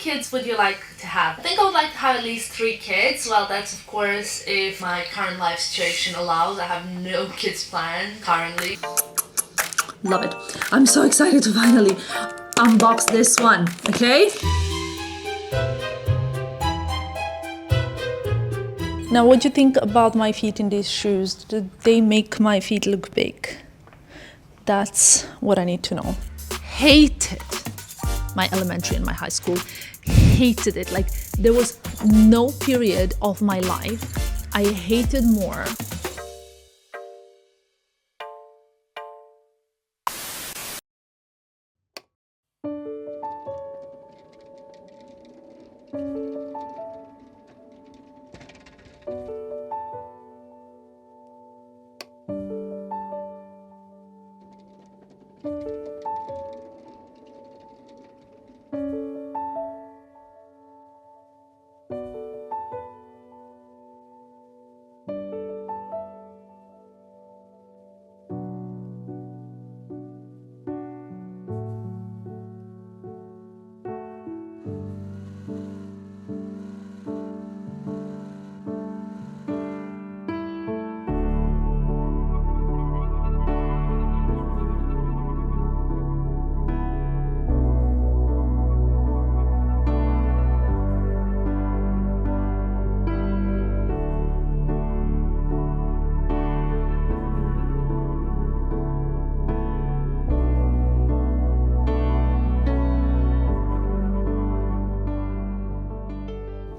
kids would you like to have? I think I would like to have at least 3 kids. Well, that's of course if my current life situation allows. I have no kids planned currently. Love it. I'm so excited to finally unbox this one, okay? Now, what do you think about my feet in these shoes? Do they make my feet look big? That's what I need to know. Hated my elementary and my high school. Hated it. Like, there was no period of my life I hated more.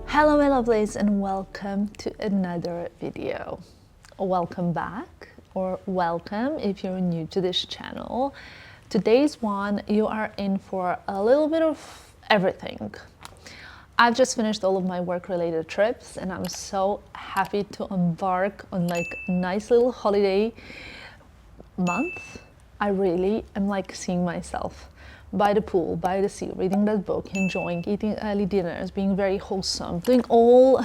Hello my lovelies and welcome to another video. Welcome back, or welcome if you're new to this channel. Today's one, you are in for a little bit of everything. I've just finished all of my work-related trips and I'm so happy to embark on like a nice little holiday month. I really am like seeing myself by the pool, by the sea, reading that book, enjoying, eating early dinners, being very wholesome, doing all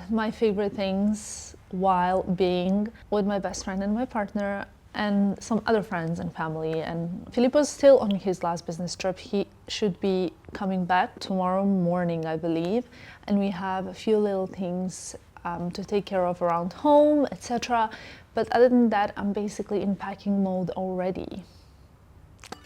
my favorite things while being with my best friend and my partner and some other friends and family. And Filippo's still on his last business trip. He should be coming back tomorrow morning, I believe. And we have a few little things to take care of around home, etc. But other than that, I'm basically in packing mode already.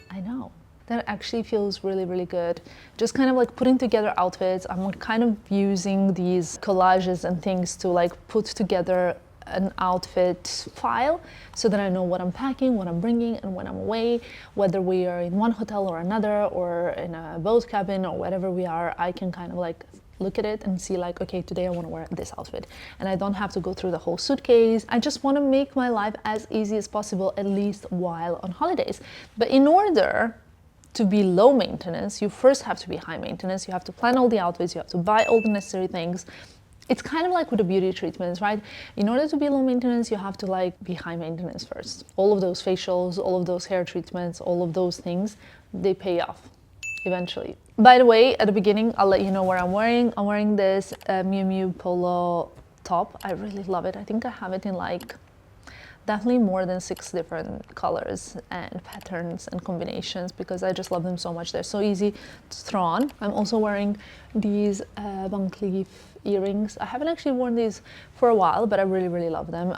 I know. That actually feels really, really good. Just kind of like putting together outfits. I'm kind of using these collages and things to like put together an outfit file so that I know what I'm packing, what I'm bringing, and when I'm away, whether we are in one hotel or another or in a boat cabin or whatever we are, I can kind of like look at it and see like, okay, today I want to wear this outfit. And I don't have to go through the whole suitcase. I just want to make my life as easy as possible, at least while on holidays. But in order to be low maintenance, you first have to be high maintenance. You have to plan all the outfits, you have to buy all the necessary things. It's kind of like with the beauty treatments, right? In order to be low maintenance, you have to like be high maintenance first. All of those facials, all of those hair treatments, all of those things, they pay off eventually. By the way, at the beginning, I'll let you know what I'm wearing. I'm wearing this Miu Miu polo top. I really love it. I think I have it in like definitely more than 6 different colors and patterns and combinations because I just love them so much. They're so easy to throw on. I'm also wearing these Van Cleef earrings. I haven't actually worn these for a while, but I really, really love them.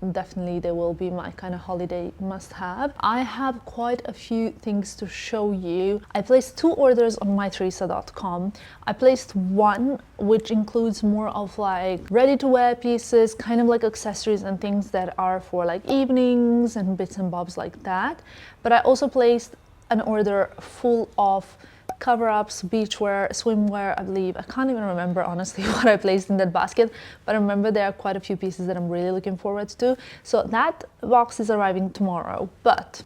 They will be my kind of holiday must-have. I have quite a few things to show you. I placed 2 orders on Mytheresa.com. I placed one which includes more of like ready-to-wear pieces, kind of like accessories and things that are for like evenings and bits and bobs like that. But I also placed an order full of cover-ups, beachwear, swimwear, I believe. I can't even remember honestly what I placed in that basket, but I remember there are quite a few pieces that I'm really looking forward to. So that box is arriving tomorrow, but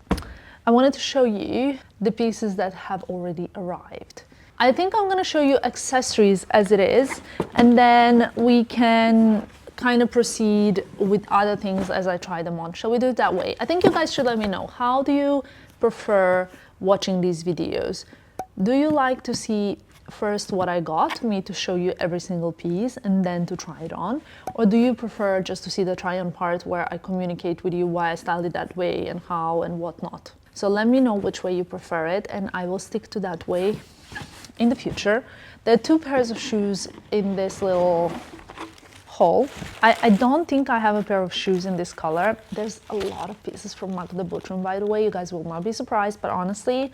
I wanted to show you the pieces that have already arrived. I think I'm gonna show you accessories as it is, and then we can kind of proceed with other things as I try them on. Shall we do it that way? I think you guys should let me know, how do you prefer watching these videos? Do you like to see first what I got, me to show you every single piece and then to try it on? Or do you prefer just to see the try on part where I communicate with you why I styled it that way and how and whatnot? So let me know which way you prefer it and I will stick to that way in the future. There are 2 pairs of shoes in this little haul. I don't think I have a pair of shoes in this color. There's a lot of pieces from Magda Butrym, by the way. You guys will not be surprised, but honestly,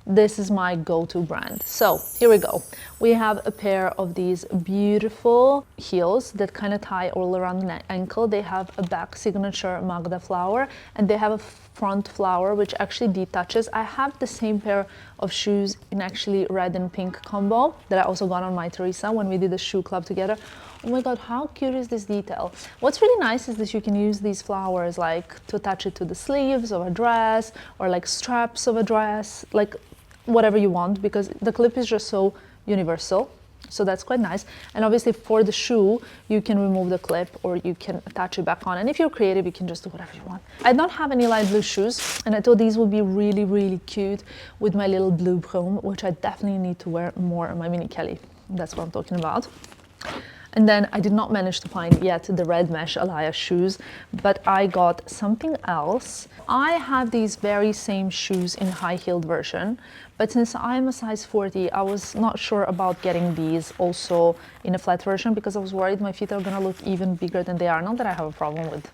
this is my go-to brand. So here we go. We have a pair of these beautiful heels that kind of tie all around the ankle. They have a back signature Magda flower, and they have a front flower which actually detaches. I have the same pair of shoes in actually red and pink combo that I also got on Mytheresa when we did the shoe club together. Oh my god, how cute is this detail? What's really nice is that you can use these flowers like to attach it to the sleeves of a dress or like straps of a dress, like whatever you want, because the clip is just so universal. So that's quite nice. And obviously for the shoe, you can remove the clip or you can attach it back on. And if you're creative, you can just do whatever you want. I don't have any light blue shoes, and I thought these would be really, really cute with my little blue broom, which I definitely need to wear more on my mini Kelly. That's what I'm talking about. And then I did not manage to find yet the red mesh Alaya shoes, but I got something else. I have these very same shoes in high-heeled version, but since I'm a size 40, I was not sure about getting these also in a flat version because I was worried my feet are gonna look even bigger than they are. Not that I have a problem with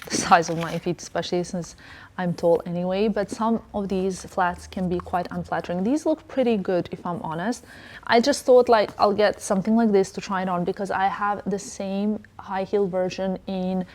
the size of my feet, especially since I'm tall anyway, but some of these flats can be quite unflattering. These look pretty good, if I'm honest. I just thought like I'll get something like this to try it on because I have the same high heel version in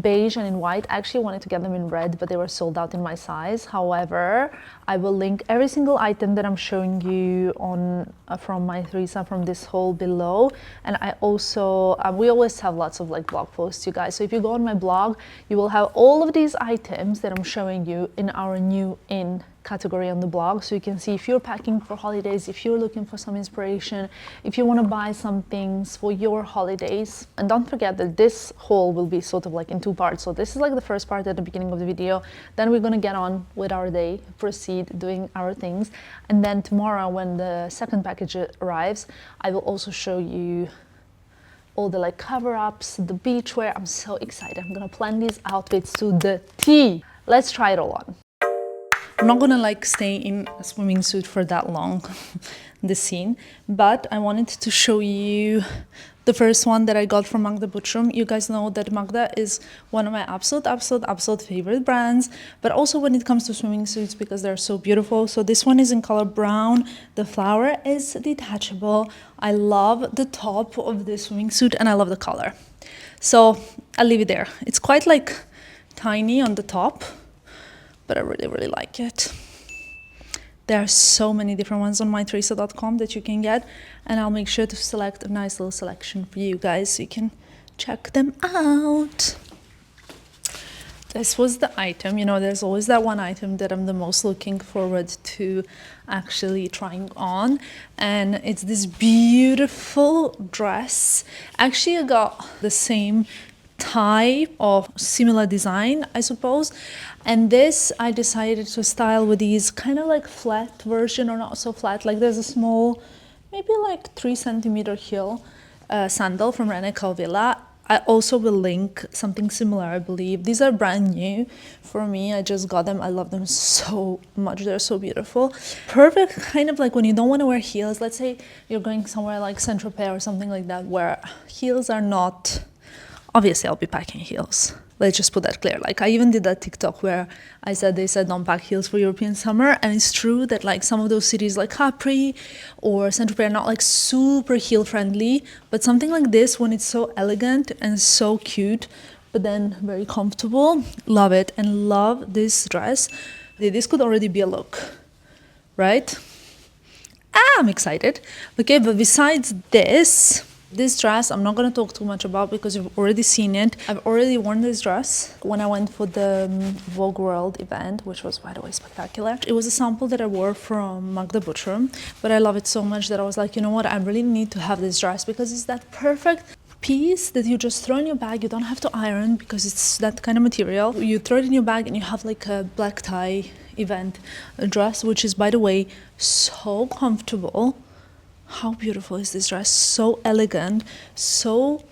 beige and in white. I actually wanted to get them in red, but they were sold out in my size. However, I will link every single item that I'm showing you on from Mytheresa from this haul below. And I also we always have lots of like blog posts, you guys, so if you go on my blog, you will have all of these items that I'm showing you in our new in category on the blog, so you can see if you're packing for holidays, if you're looking for some inspiration, if you want to buy some things for your holidays. And don't forget that this haul will be sort of like in 2 parts. So this is like the first part at the beginning of the video, then we're going to get on with our day, proceed doing our things, and then tomorrow when the second package arrives, I will also show you all the like cover-ups, the beachwear. I'm so excited. I'm gonna plan these outfits to the T. Let's try it all on. I'm not gonna like stay in a swimming suit for that long, the scene, but I wanted to show you the first one that I got from Magda Butrym. You guys know that Magda is one of my absolute favorite brands, but also when it comes to swimming suits because they're so beautiful. So this one is in color brown. The flower is detachable. I love the top of this swimming suit and I love the color. So I'll leave it there. It's quite like tiny on the top, but I really like it. There are so many different ones on mytheresa.com that you can get, and I'll make sure to select a nice little selection for you guys so you can check them out. This was the item. You know, there's always that one item that I'm the most looking forward to actually trying on, and it's this beautiful dress. Actually, I got the same type of similar design, I suppose, and this I decided to style with these kind of like flat version, or not so flat, like there's a small, maybe like 3 centimeter heel sandal from Rene Calvilla. I also will link something similar, I believe. These are brand new for me. I just got them. I love them so much. They're so beautiful. Perfect kind of like when you don't want to wear heels. Let's say you're going somewhere like Saint-Tropez or something like that where heels are not... Obviously, I'll be packing heels. Let's just put that clear. Like I even did that TikTok where they said don't pack heels for European summer. And it's true that like some of those cities like Capri or Saint-Tropez are not like super heel friendly. But something like this, when it's so elegant and so cute, but then very comfortable, love it. And love this dress. This could already be a look, right? I'm excited. Okay, but besides this dress, I'm not going to talk too much about because you've already seen it. I've already worn this dress when I went for the Vogue World event, which was, by the way, spectacular. It was a sample that I wore from Magda Butrym, but I love it so much that I was like, you know what, I really need to have this dress because it's that perfect piece that you just throw in your bag. You don't have to iron because it's that kind of material. You throw it in your bag and you have like a black tie event dress, which is, by the way, so comfortable. How beautiful is this dress? So elegant, so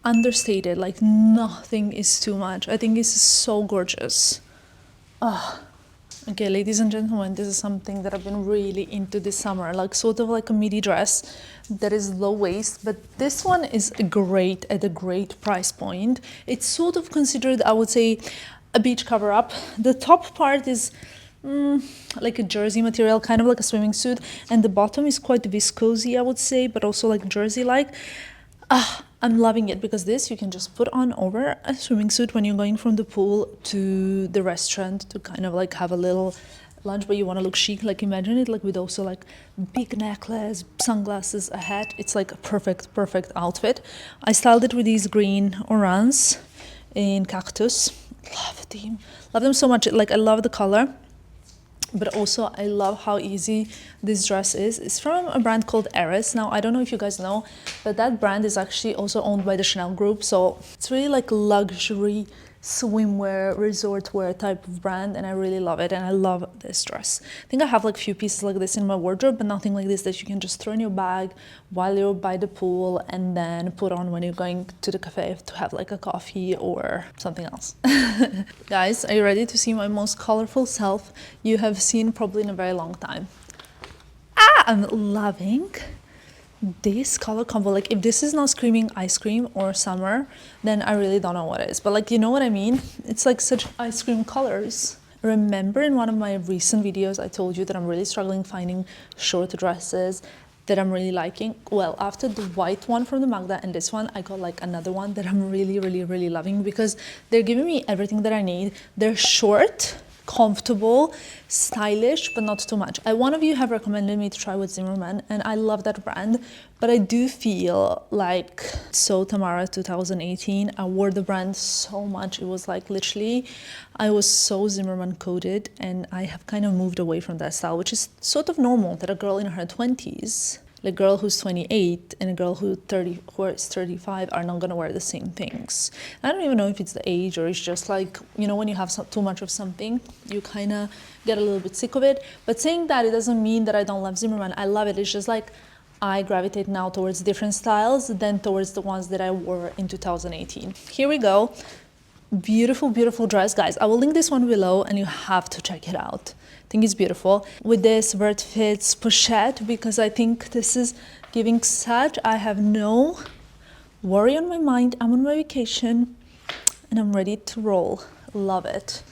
understated, like nothing is too much. I think it's so gorgeous. Oh, Okay, ladies and gentlemen, this is something that I've been really into this summer, like sort of like a midi dress that is low waist, but this one is great at a great price point. It's sort of considered, I would say, a beach cover up. The top part is like a jersey material, kind of like a swimming suit, and the bottom is quite viscosy, I would say, but also like jersey-like. I'm loving it because this you can just put on over a swimming suit when you're going from the pool to the restaurant to kind of like have a little lunch, but you want to look chic. Like imagine it like with also like big necklace, sunglasses, a hat. It's like a perfect outfit. I styled it with these green orans in cactus. Love them so much. Like I love the color, but also I love how easy this dress is. It's from a brand called Eris. Now, I don't know if you guys know, but that brand is actually also owned by the Chanel group. So it's really like luxury swimwear, resort wear type of brand, and I really love it, and I love this dress. I think I have like a few pieces like this in my wardrobe, but nothing like this that you can just throw in your bag while you're by the pool and then put on when you're going to the cafe to have like a coffee or something else. Guys, are you ready to see my most colorful self you have seen probably in a very long time? I'm loving this color combo. Like if this is not screaming ice cream or summer, then I really don't know what is, but like, you know what I mean? It's like such ice cream colors. Remember in one of my recent videos I told you that I'm really struggling finding short dresses that I'm really liking? Well, after the white one from the Magda and this one, I got like another one that I'm really loving because they're giving me everything that I need. They're short, comfortable, stylish, but not too much. One of you have recommended me to try with Zimmermann, and I love that brand, but I do feel like so Tamara 2018, I wore the brand so much. It was like literally, I was so Zimmermann coded, and I have kind of moved away from that style, which is sort of normal that a girl in her 20s, a girl who's 28 and a girl who is 35 are not going to wear the same things. I don't even know if it's the age or it's just like, you know, when you have too much of something, you kind of get a little bit sick of it. But saying that, it doesn't mean that I don't love Zimmermann. I love it. It's just like I gravitate now towards different styles than towards the ones that I wore in 2018. Here we go. Beautiful dress, guys. I will link this one below and you have to check it out. I think it's beautiful with this vert fits pochette because I think this is giving such, I have no worry on my mind. I'm on my vacation and I'm ready to roll. Love it.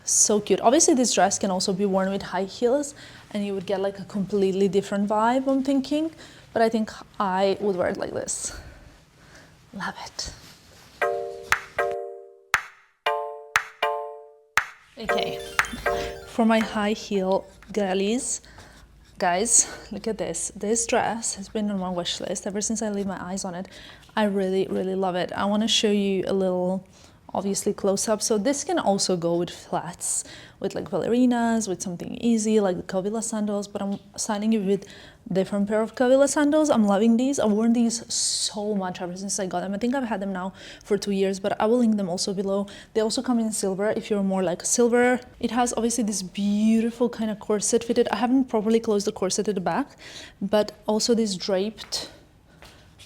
So cute. Obviously this dress can also be worn with high heels and you would get like a completely different vibe, I'm thinking, but I think I would wear it like this. Love it. Okay, for my high heel girlies, guys, look at this. This dress has been on my wish list ever since I laid my eyes on it. I really love it. I want to show you a little, obviously, close up. So this can also go with flats, with like ballerinas, with something easy like the Covilla sandals, but I'm styling it with different pair of Covilla sandals. I'm loving these. I've worn these so much ever since I got them. I think I've had them now for 2 years, but I will link them also below. They also come in silver if you're more like a silver. It has obviously this beautiful kind of corset fitted. I haven't properly closed the corset at the back, but also this draped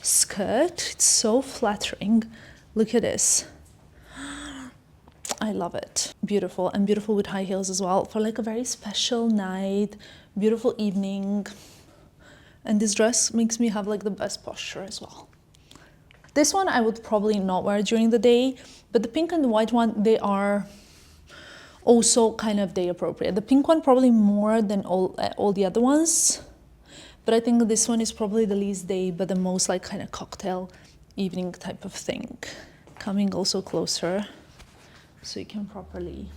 skirt. It's so flattering. Look at this. I love it. Beautiful, and beautiful with high heels as well for like a very special night, beautiful evening. And this dress makes me have like the best posture as well. This one I would probably not wear during the day, but the pink and the white one, they are also kind of day appropriate. The pink one probably more than all the other ones, but I think this one is probably the least day, but the most like kind of cocktail evening type of thing. Coming also closer so you can properly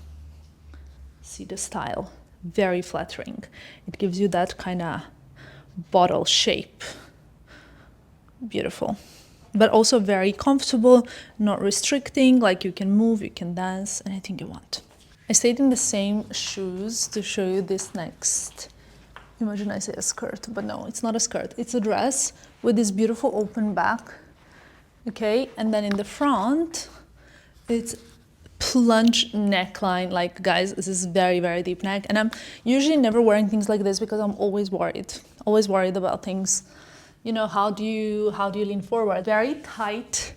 see the style. Very flattering. It gives you that kind of bottle shape. Beautiful, but also very comfortable, not restricting, like you can move, you can dance, anything you want. I stayed in the same shoes to show you this next. Imagine I say a skirt, but no, it's not a skirt. It's a dress with this beautiful open back, okay? And then in the front, it's plunge neckline. Like, guys, this is very deep neck, and I'm usually never wearing things like this because I'm always worried about things, you know, how do you lean forward. Very tight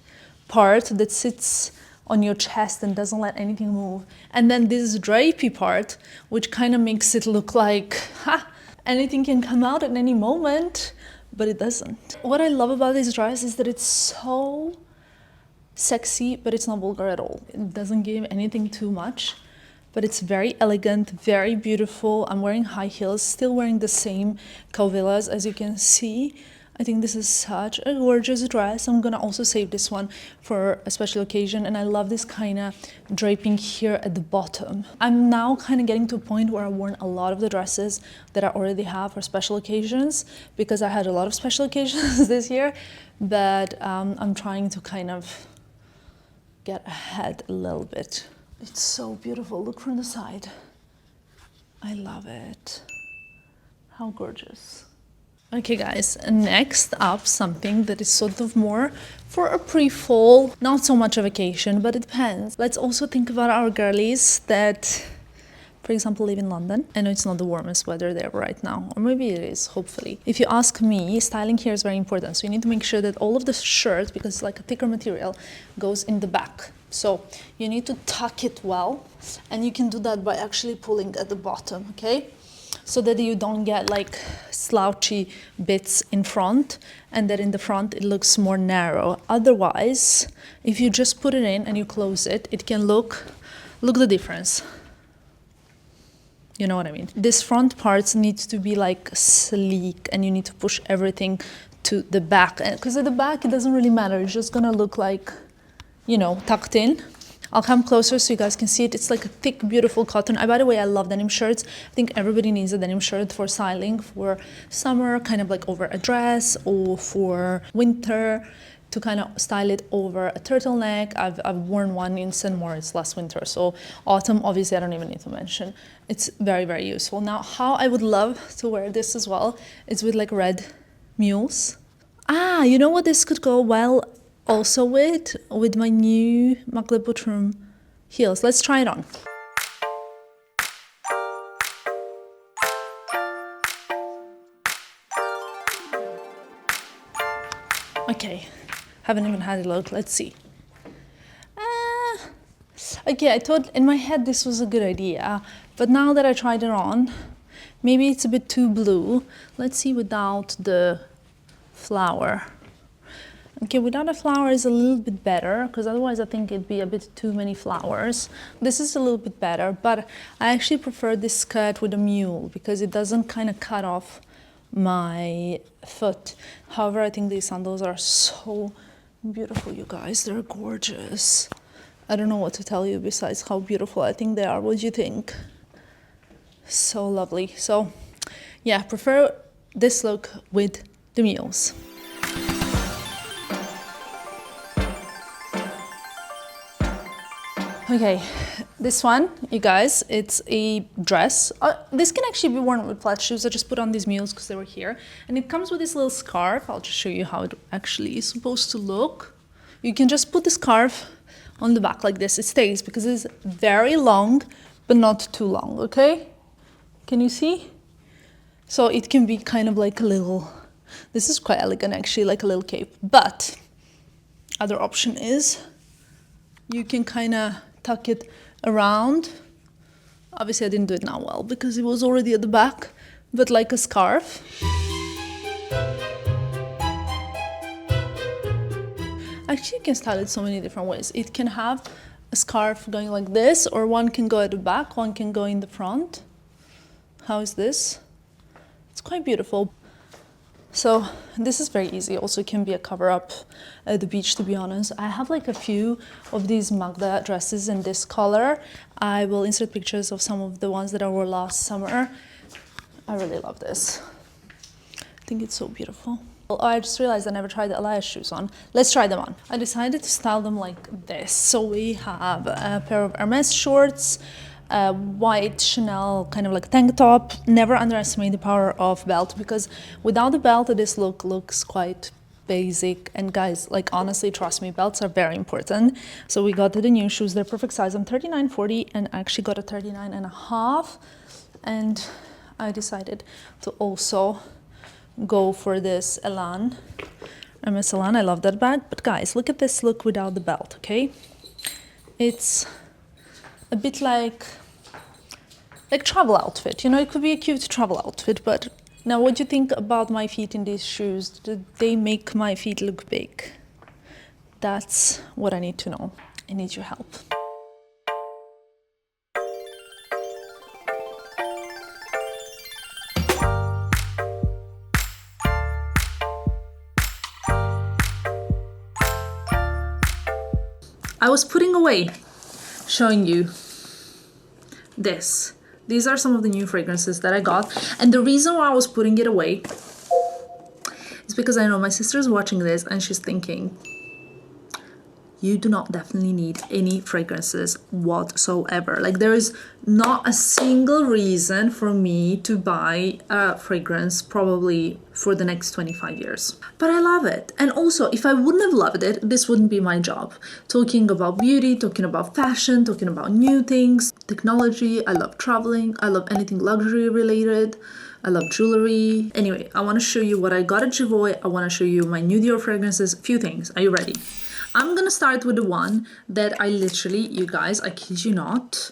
part that sits on your chest and doesn't let anything move. And then this drapey part, which kind of makes it look like, anything can come out at any moment, but it doesn't. What I love about this dress is that it's so sexy, but it's not vulgar at all. It doesn't give anything too much, but it's very elegant, very beautiful. I'm wearing high heels, still wearing the same Calvillas, as you can see. I think this is such a gorgeous dress. I'm gonna also save this one for a special occasion, and I love this kind of draping here at the bottom. I'm now kind of getting to a point where I've worn a lot of the dresses that I already have for special occasions, because I had a lot of special occasions this year, but I'm trying to kind of get ahead a little bit. It's so beautiful. Look from the side. I love it. How gorgeous. Okay guys, next up, something that is sort of more for a pre-fall, not so much a vacation, but it depends. Let's also think about our girlies that, for example, live in London. I know it's not the warmest weather there right now, or maybe it is, hopefully. If you ask me, styling here is very important. So you need to make sure that all of the shirt, because it's like a thicker material, goes in the back. So you need to tuck it well, and you can do that by actually pulling at the bottom, okay? So that you don't get like slouchy bits in front, and that in the front it looks more narrow. Otherwise, if you just put it in and you close it, it can look the difference. You know what I mean? This front parts needs to be like sleek, and you need to push everything to the back. Because at the back, it doesn't really matter. It's just gonna look like, you know, tucked in. I'll come closer so you guys can see it. It's like a thick, beautiful cotton. By the way, I love denim shirts. I think everybody needs a denim shirt for styling, for summer, kind of like over a dress, or for winter, to kind of style it over a turtleneck. I've worn one in St. Moritz last winter, so autumn, obviously, I don't even need to mention. It's very, very useful. Now, how I would love to wear this as well is with like red mules. You know what this could go well also with my new Magda Buttram heels. Let's try it on. Okay, haven't even had a look. Let's see. Okay, I thought in my head this was a good idea, but now that I tried it on, maybe it's a bit too blue. Let's see without the flower. Okay, without a flower is a little bit better, because otherwise I think it'd be a bit too many flowers. This is a little bit better, but I actually prefer this skirt with a mule because it doesn't kind of cut off my foot. However, I think these sandals are so beautiful, you guys. They're gorgeous. I don't know what to tell you besides how beautiful I think they are. What do you think? So lovely. So yeah, prefer this look with the mules. Okay, this one, you guys, it's a dress. This can actually be worn with flat shoes. I just put on these mules because they were here. And it comes with this little scarf. I'll just show you how it actually is supposed to look. You can just put the scarf on the back like this. It stays because it's very long, but not too long, okay? Can you see? So it can be kind of like a little, this is quite elegant actually, like a little cape. But other option is you can kind of tuck it around. Obviously I didn't do it now well because it was already at the back, but like a scarf. Actually, you can style it so many different ways. It can have a scarf going like this, or one can go at the back, one can go in the front. How is this? It's quite beautiful. So this is very easy. Also can be a cover-up at the beach, to be honest. I have like a few of these Magda dresses in this color. I will insert pictures of some of the ones that I wore last summer. I really love this. I think it's so beautiful. Oh, I just realized I never tried the Elias shoes on. Let's try them on. I decided to style them like this. So we have a pair of Hermes shorts, a white Chanel kind of like tank top. Never underestimate the power of belt, because without the belt, this look looks quite basic. And guys, like honestly, trust me, belts are very important. So we got the new shoes. They're perfect size. I'm 39-40 and I actually got a 39.5. And I decided to also go for this Elan, Hermes Elan. I love that bag. But guys, look at this look without the belt, okay? It's a bit like travel outfit, you know, it could be a cute travel outfit. But now what do you think about my feet in these shoes? Do they make my feet look big? That's what I need to know. I need your help. I was putting away, showing you this. These are some of the new fragrances that I got. And the reason why I was putting it away is because I know my sister's watching this and she's thinking, you do not definitely need any fragrances whatsoever. Like, there is not a single reason for me to buy a fragrance probably for the next 25 years. But I love it. And also, if I wouldn't have loved it, this wouldn't be my job. Talking about beauty, talking about fashion, talking about new things, technology. I love traveling. I love anything luxury related. I love jewelry. Anyway, I want to show you what I got at Jivoy. I want to show you my new Dior fragrances. A few things. Are you ready? I'm gonna start with the one that I literally, you guys, I kid you not,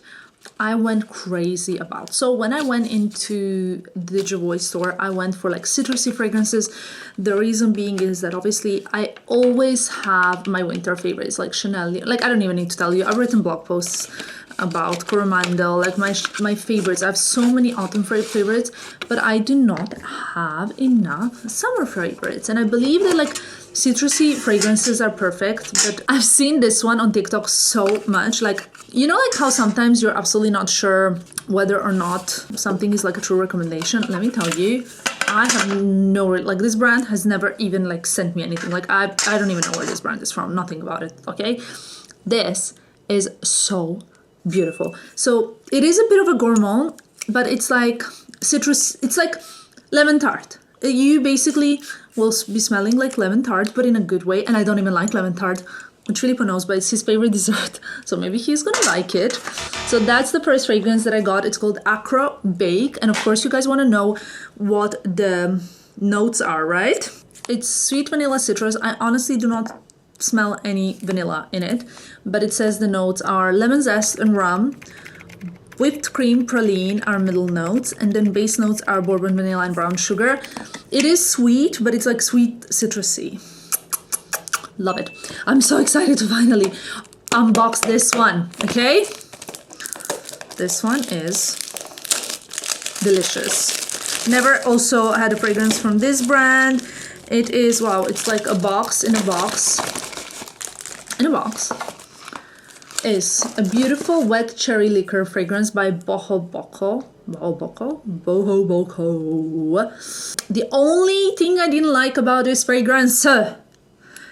I went crazy about. So when I went into the Jivoy store, I went for like citrusy fragrances. The reason being is that obviously I always have my winter favorites like Chanel. Like, I don't even need to tell you, I've written blog posts about Coromandel, like my favorites. I have so many autumn favorites, but I do not have enough summer favorites. And I believe that like citrusy fragrances are perfect, but I've seen this one on TikTok so much. Like, you know, like how sometimes you're absolutely not sure whether or not something is like a true recommendation. Let me tell you, I have no, like, this brand has never even like sent me anything. Like, I don't even know where this brand is from, nothing about it, okay? This is so beautiful. So it is a bit of a gourmand, but it's like citrus, it's like lemon tart. You basically will be smelling like lemon tart, but in a good way. And I don't even like lemon tart, which Filippo knows, but it's his favorite dessert. So maybe he's gonna like it. So that's the first fragrance that I got. It's called Acro Bake. And of course you guys wanna know what the notes are, right? It's sweet vanilla citrus. I honestly do not smell any vanilla in it, but it says the notes are lemon zest and rum, whipped cream, praline are middle notes, and then base notes are bourbon, vanilla, and brown sugar. It is sweet, but it's like sweet citrusy. Love it. I'm so excited to finally unbox this one, okay? This one is delicious. Never also had a fragrance from this brand. It is, wow, it's like a box in a box. In a box is a beautiful wet cherry liquor fragrance by Boho Boko. Boho Boko. The only thing I didn't like about this fragrance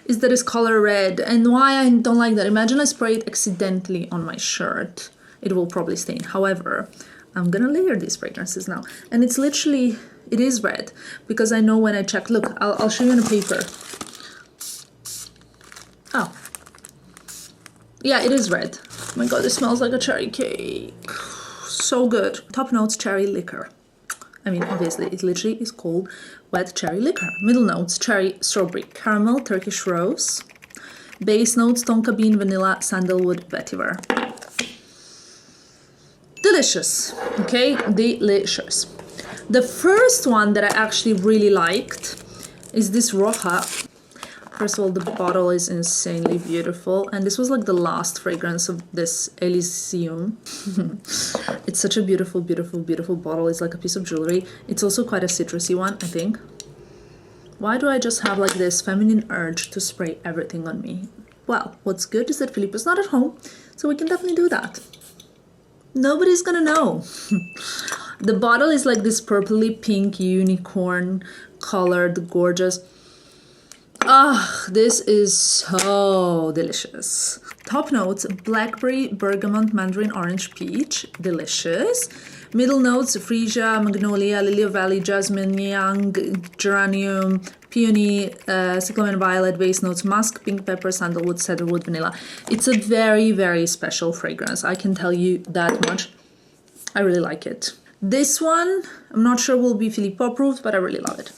is that it's color red. And why I don't like that, imagine I spray it accidentally on my shirt. It will probably stain. However, I'm gonna layer these fragrances now. And it's literally, it is red. Because I know when I check, look, I'll show you on a paper. Oh. Yeah, it is red. Oh my god, it smells like a cherry cake. So good. Top notes, cherry liquor. I mean, obviously, it literally is called wet cherry liquor. Middle notes, cherry, strawberry, caramel, Turkish rose. Base notes, tonka bean, vanilla, sandalwood, vetiver. Delicious. Okay, delicious. The first one that I actually really liked is this Roja. First of all, the bottle is insanely beautiful, and this was like the last fragrance of this Elysium. It's such a beautiful, beautiful, beautiful bottle. It's like a piece of jewelry. It's also quite a citrusy one, I think. Why do I just have like this feminine urge to spray everything on me? Well, what's good is that Filippo's not at home, so we can definitely do that. Nobody's gonna know. The bottle is like this purpley pink unicorn colored, gorgeous. Ah, this is so delicious. Top notes, blackberry, bergamot, mandarin, orange, peach, delicious. Middle notes, freesia, magnolia, lily of valley, jasmine, yang, geranium, peony, cyclamen, violet. Base notes, musk, pink pepper, sandalwood, cedarwood, vanilla. It's a very, very special fragrance. I can tell you that much. I really like it. This one, I'm not sure will be Filippo approved, but I really love it.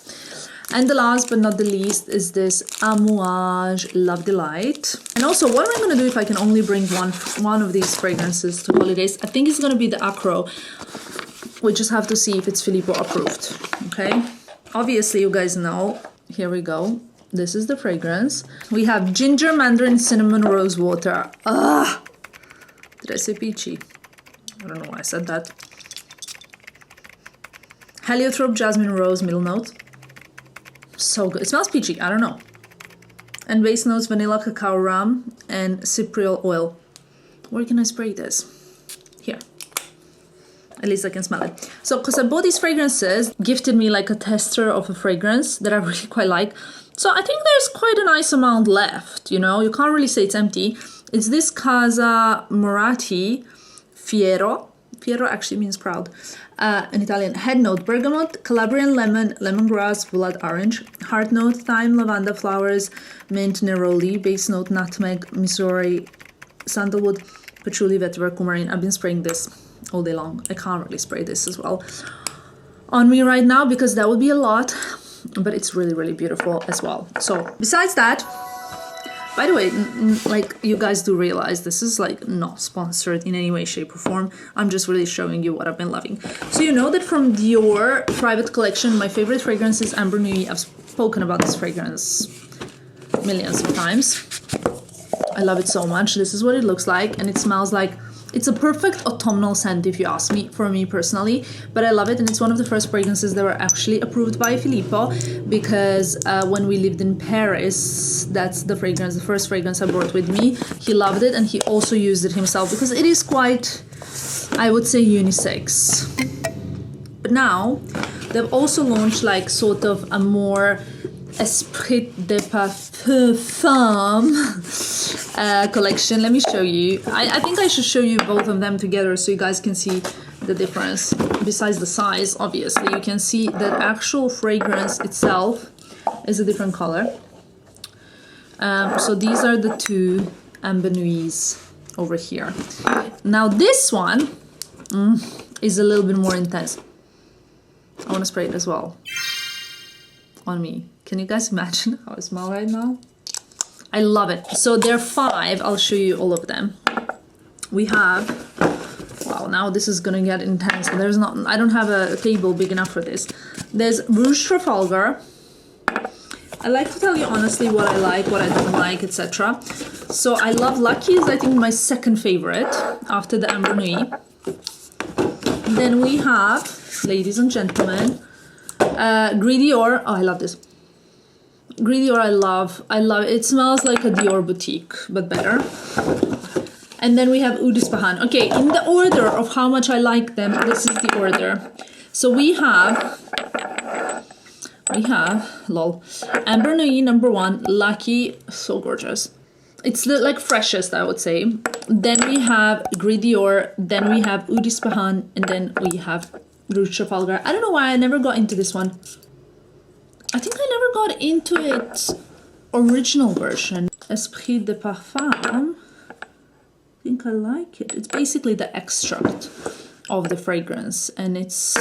And the last but not the least is this Amouage Love Delight. And also, what am I going to do if I can only bring one of these fragrances to holidays? I think it's going to be the Acro. We just have to see if it's Filippo approved, okay? Obviously, you guys know. Here we go. This is the fragrance. We have ginger, mandarin, cinnamon, rose water. Ah! Did I say peachy? I don't know why I said that. Heliotrope, jasmine, rose, middle note. So good. It smells peachy. I don't know. And base notes, vanilla, cacao, rum, and cypriol oil. Where can I spray this? Here. At least I can smell it. So, because I bought these fragrances, gifted me like a tester of a fragrance that I really quite like. So I think there's quite a nice amount left, you know? You can't really say it's empty. It's this Casa Moratti Fiero. Fiero actually means proud. An Italian. Head note, bergamot, Calabrian lemon, lemongrass, blood orange. Heart note, thyme, lavender flowers, mint, neroli. Base note, nutmeg, missouri, sandalwood, patchouli, vetiver, coumarin. I've been spraying this all day long. I can't really spray this as well on me right now because that would be a lot, but it's really, really beautiful as well. So besides that, by the way, like you guys do realize this is like not sponsored in any way, shape or form. I'm just really showing you what I've been loving. So you know that from Dior private collection, my favorite fragrance is Amber Nuit. I've spoken about this fragrance millions of times. I love it so much. This is what it looks like, and it smells like, it's a perfect autumnal scent if you ask me, for me personally, but I love it, and it's one of the first fragrances that were actually approved by Filippo because when we lived in Paris, that's the fragrance, the first fragrance I brought with me. He loved it and he also used it himself because it is quite, I would say, unisex. But now they've also launched like sort of a more Esprit de Parfum collection. Let me show you. I think I should show you both of them together so you guys can see the difference. Besides the size, obviously, you can see that actual fragrance itself is a different color. So these are the two Amber Nuits over here. Now this one is a little bit more intense. I want to spray it as well on me. Can you guys imagine how I smell right now? I love it. So there are 5. I'll show you all of them. We have, wow, now this is gonna get intense. There's not, I don't have a table big enough for this. There's Rouge Trafalgar. I like to tell you honestly what I like, what I don't like, etc. So I love Lucky is I think my second favorite after the Amber Nuit. Then we have, ladies and gentlemen, Gris Dior. Oh, I love this. Gris Dior, I love it. It smells like a Dior boutique, but better. And then we have Eau d'Ispahan. Okay, in the order of how much I like them, this is the order. So we have, lol, Amber Nuit number 1, Lucky, so gorgeous. It's the like freshest, I would say. Then we have Gris Dior, then we have Eau d'Ispahan, and then we have Rouge Trafalgar. I don't know why I never got into this one. I think I never got into its original version. Esprit de Parfum. I think I like it. It's basically the extract of the fragrance and it's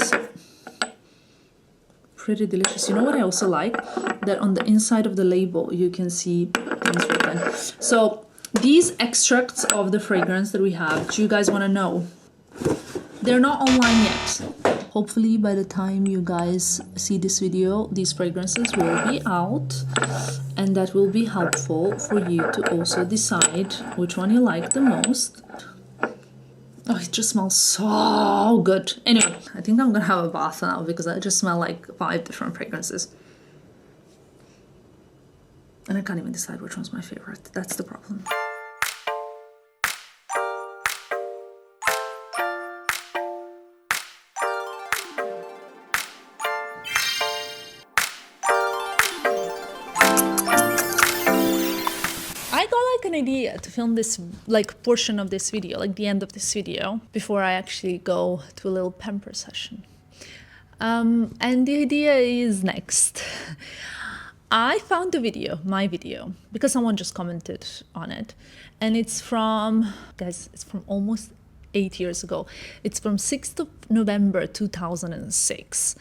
pretty delicious. You know what I also like? That on the inside of the label you can see things written. So these extracts of the fragrance that we have, do you guys want to know? They're not online yet. Hopefully by the time you guys see this video, these fragrances will be out, and that will be helpful for you to also decide which one you like the most. Oh, it just smells so good. Anyway, I think I'm gonna have a bath now because I just smell like 5 different fragrances. And I can't even decide which one's my favorite. That's the problem. An idea to film this like portion of this video, like the end of this video, before I actually go to a little pamper session. And the idea is next. I found the video, my video, because someone just commented on it, and it's from, guys, it's from almost 8 years ago. It's from 6th of November 2006.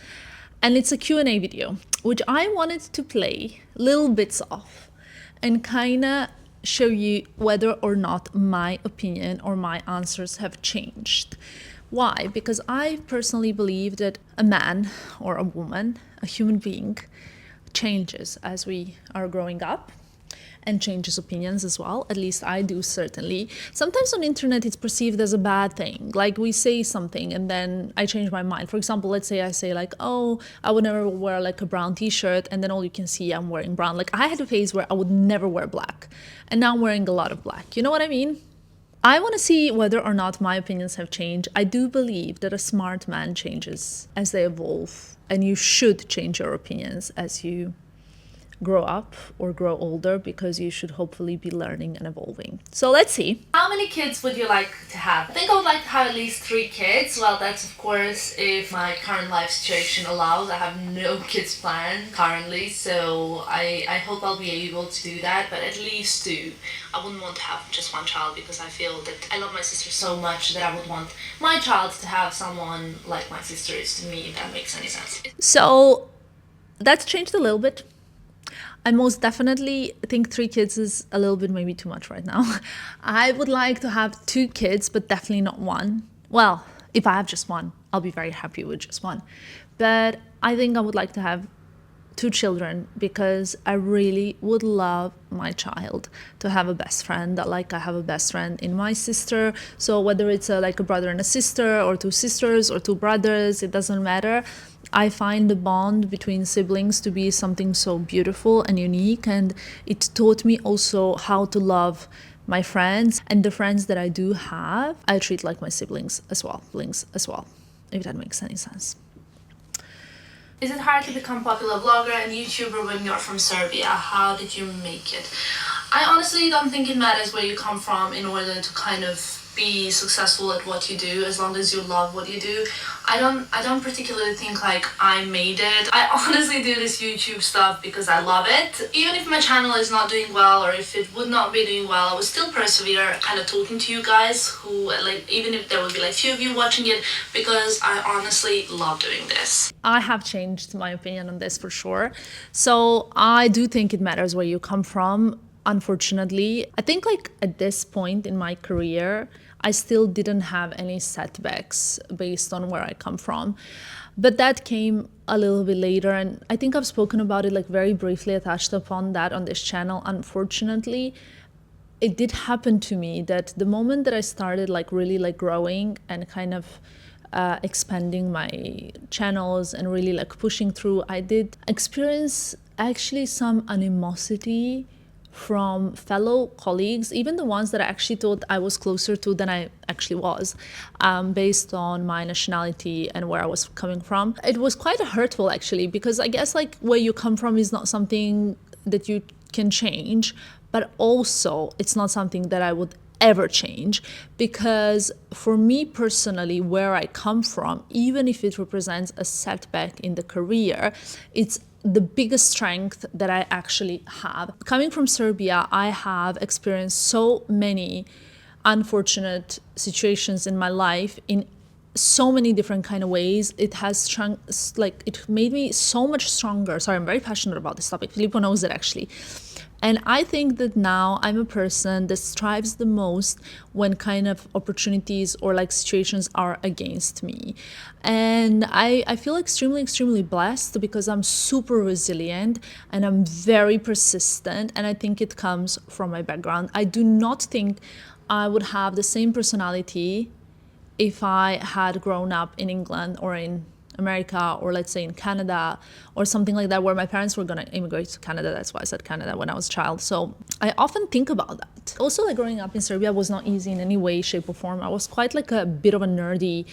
And it's a Q&A video, which I wanted to play little bits of and kind of show you whether or not my opinion or my answers have changed. Why? Because I personally believe that a man or a woman, a human being, changes as we are growing up and changes opinions as well. At least I do, certainly. Sometimes on the internet it's perceived as a bad thing. Like we say something and then I change my mind. For example, let's say I say like, oh, I would never wear like a brown t-shirt, and then all you can see I'm wearing brown. Like I had a phase where I would never wear black, and now I'm wearing a lot of black. You know what I mean? I want to see whether or not my opinions have changed. I do believe that a smart man changes as they evolve, and you should change your opinions as you grow up or grow older, because you should hopefully be learning and evolving. So let's see. How many kids would you like to have? I think I would like to have at least 3 kids. Well, that's of course if my current life situation allows. I have no kids planned currently, so I hope I'll be able to do that, but at least 2. I wouldn't want to have just 1 child, because I feel that I love my sister so much that I would want my child to have someone like my sister is to me, if that makes any sense. So that's changed a little bit. I most definitely think 3 kids is a little bit maybe too much right now. I would like to have 2 kids, but definitely not 1. Well, if I have just 1, I'll be very happy with just 1. But I think I would like to have 2 children, because I really would love my child to have a best friend, like I have a best friend in my sister. So whether it's like a brother and a sister, or 2 sisters or 2 brothers, it doesn't matter. I find the bond between siblings to be something so beautiful and unique, and it taught me also how to love my friends, and the friends that I do have, I treat like my siblings as well, if that makes any sense. Is it hard to become popular vlogger and YouTuber when you're from Serbia? How did you make it? I honestly don't think it matters where you come from in order to kind of be successful at what you do, as long as you love what you do. I don't particularly think like I made it. I honestly do this YouTube stuff because I love it. Even if my channel is not doing well, or if it would not be doing well, I would still persevere kind of talking to you guys, who like, even if there would be like few of you watching it, because I honestly love doing this. I have changed my opinion on this for sure. So I do think it matters where you come from. Unfortunately, I think like at this point in my career, I still didn't have any setbacks based on where I come from. But that came a little bit later, and I think I've spoken about it like very briefly. I touched upon that on this channel. Unfortunately, it did happen to me that the moment that I started like really like growing and kind of expanding my channels and really like pushing through, I did experience actually some animosity from fellow colleagues, even the ones that I actually thought I was closer to than I actually was, based on my nationality and where I was coming from. It was quite hurtful actually, because I guess like where you come from is not something that you can change, but also it's not something that I would ever change, because for me personally, where I come from, even if it represents a setback in the career, it's the biggest strength that I actually have. Coming from Serbia, I have experienced so many unfortunate situations in my life in so many different kind of ways. It has it made me so much stronger. Sorry, I'm very passionate about this topic. Filippo knows it actually. And I think that now I'm a person that strives the most when kind of opportunities or like situations are against me. And I feel extremely, extremely blessed, because I'm super resilient and I'm very persistent. And I think it comes from my background. I do not think I would have the same personality if I had grown up in England or in America, or let's say in Canada or something like that, where my parents were going to immigrate to Canada. That's why I said Canada when I was a child. So I often think about that. Also, like growing up in Serbia was not easy in any way, shape or form. I was quite like a bit of a nerdy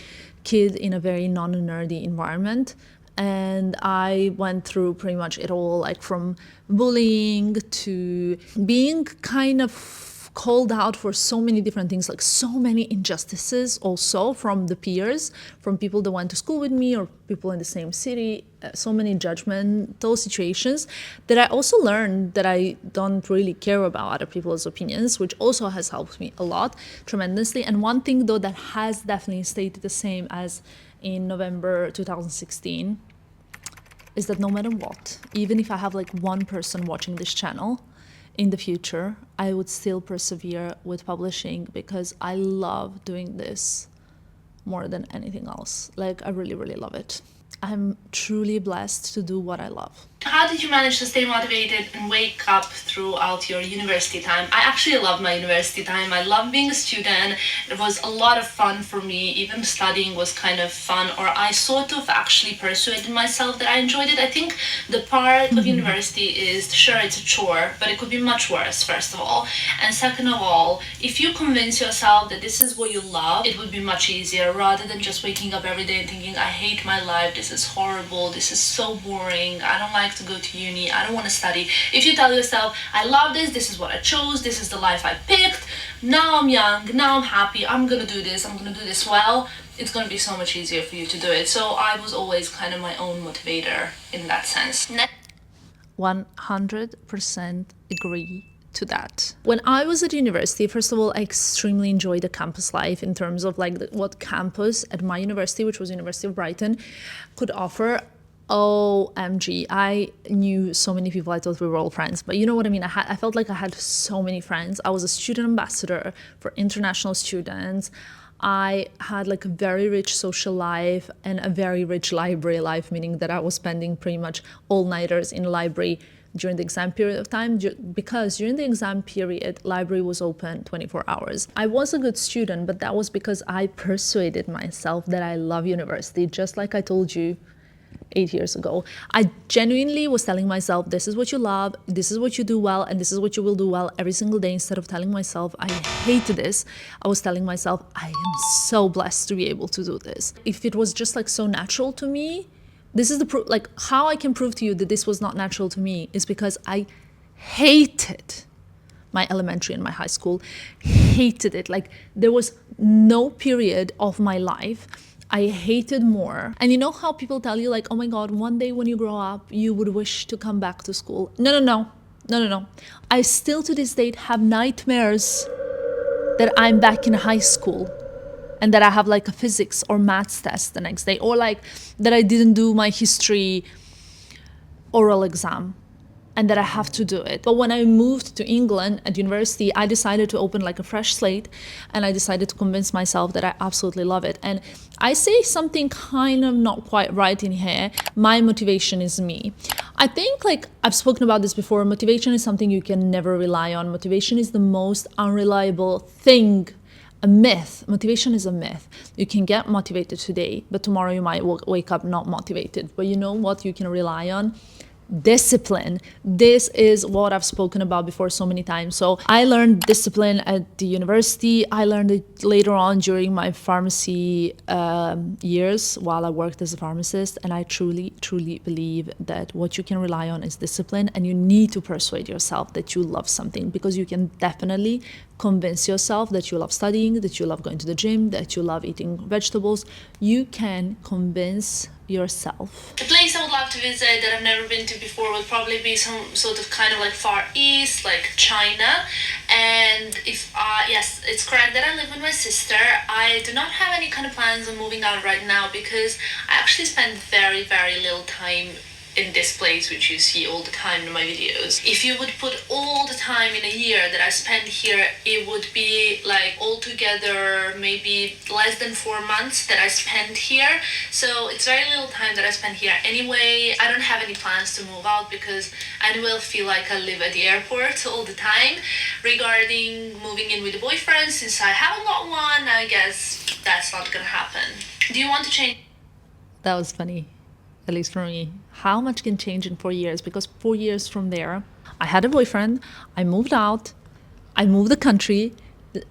kid in a very non-nerdy environment. And I went through pretty much it all, like from bullying to being kind of called out for so many different things, like so many injustices also from the peers, from people that went to school with me or people in the same city, so many judgmental situations that I also learned that I don't really care about other people's opinions, which also has helped me a lot, tremendously. And one thing though that has definitely stayed the same as in November 2016 is that no matter what, even if I have like one person watching this channel in the future, I would still persevere with publishing because I love doing this more than anything else. Like, I really, really love it. I'm truly blessed to do what I love. How did you manage to stay motivated and wake up throughout your university time? I actually love my university time. I love being a student. It was a lot of fun for me. Even studying was kind of fun, or I sort of actually persuaded myself that I enjoyed it. I think the part of university is, sure, it's a chore, but it could be much worse, first of all. And second of all, if you convince yourself that this is what you love, it would be much easier rather than just waking up every day and thinking, I hate my life, this is horrible, this is so boring, I don't like to go to uni, I don't want to study. If you tell yourself, I love this is what I chose, this is the life I picked, now I'm young, now I'm happy, I'm gonna do this, I'm gonna do this well, it's gonna be so much easier for you to do it. So I was always kind of my own motivator in that sense. 100% agree to that. When I was at university, first of all, I extremely enjoyed the campus life in terms of like what campus at my university, which was University of Brighton, could offer. OMG, I knew so many people. I thought we were all friends, but you know what I mean? I felt like I had so many friends. I was a student ambassador for international students. I had like a very rich social life and a very rich library life, meaning that I was spending pretty much all-nighters in the library during the exam period of time, because during the exam period, library was open 24 hours. I was a good student, but that was because I persuaded myself that I love university, just like I told you 8 years ago. I genuinely was telling myself, this is what you love, this is what you do well, and this is what you will do well every single day. Instead of telling myself, I hate this, I was telling myself, I am so blessed to be able to do this. If it was just like so natural to me, this is the proof. Like, how I can prove to you that this was not natural to me is because I hated my elementary and my high school, hated it. Like, there was no period of my life I hated more. And you know how people tell you like, oh my God, one day when you grow up, you would wish to come back to school. No. I still to this date have nightmares that I'm back in high school and that I have like a physics or maths test the next day, or like that I didn't do my history oral exam and that I have to do it. But when I moved to England at university, I decided to open like a fresh slate, and I decided to convince myself that I absolutely love it. And I say something kind of not quite right in here. My motivation is me. I think, like I've spoken about this before, motivation is something you can never rely on. Motivation is the most unreliable thing. A myth. Motivation is a myth. You can get motivated today, but tomorrow you might wake up not motivated. But you know what you can rely on? Discipline. This is what I've spoken about before so many times. So I learned discipline at the university. I learned it later on during my pharmacy years while I worked as a pharmacist. And I truly believe that what you can rely on is discipline, and you need to persuade yourself that you love something, because you can definitely convince yourself that you love studying, that you love going to the gym, that you love eating vegetables. You can convince yourself. A place I would love to visit that I've never been to before would probably be some sort of kind of like Far East, like China. And if yes, it's correct that I live with my sister. I do not have any kind of plans on moving out right now, because I actually spend very little time in this place, which you see all the time in my videos. If you would put all the time in a year that I spend here, it would be like altogether maybe less than 4 months that I spend here. So it's very little time that I spend here anyway. I don't have any plans to move out, because I will feel like I live at the airport all the time. Regarding moving in with a boyfriend, since I haven't got one, I guess that's not gonna happen. Do you want to change? That was funny, at least for me. How much can change in 4 years? Because 4 years from there, I had a boyfriend, I moved out, I moved the country,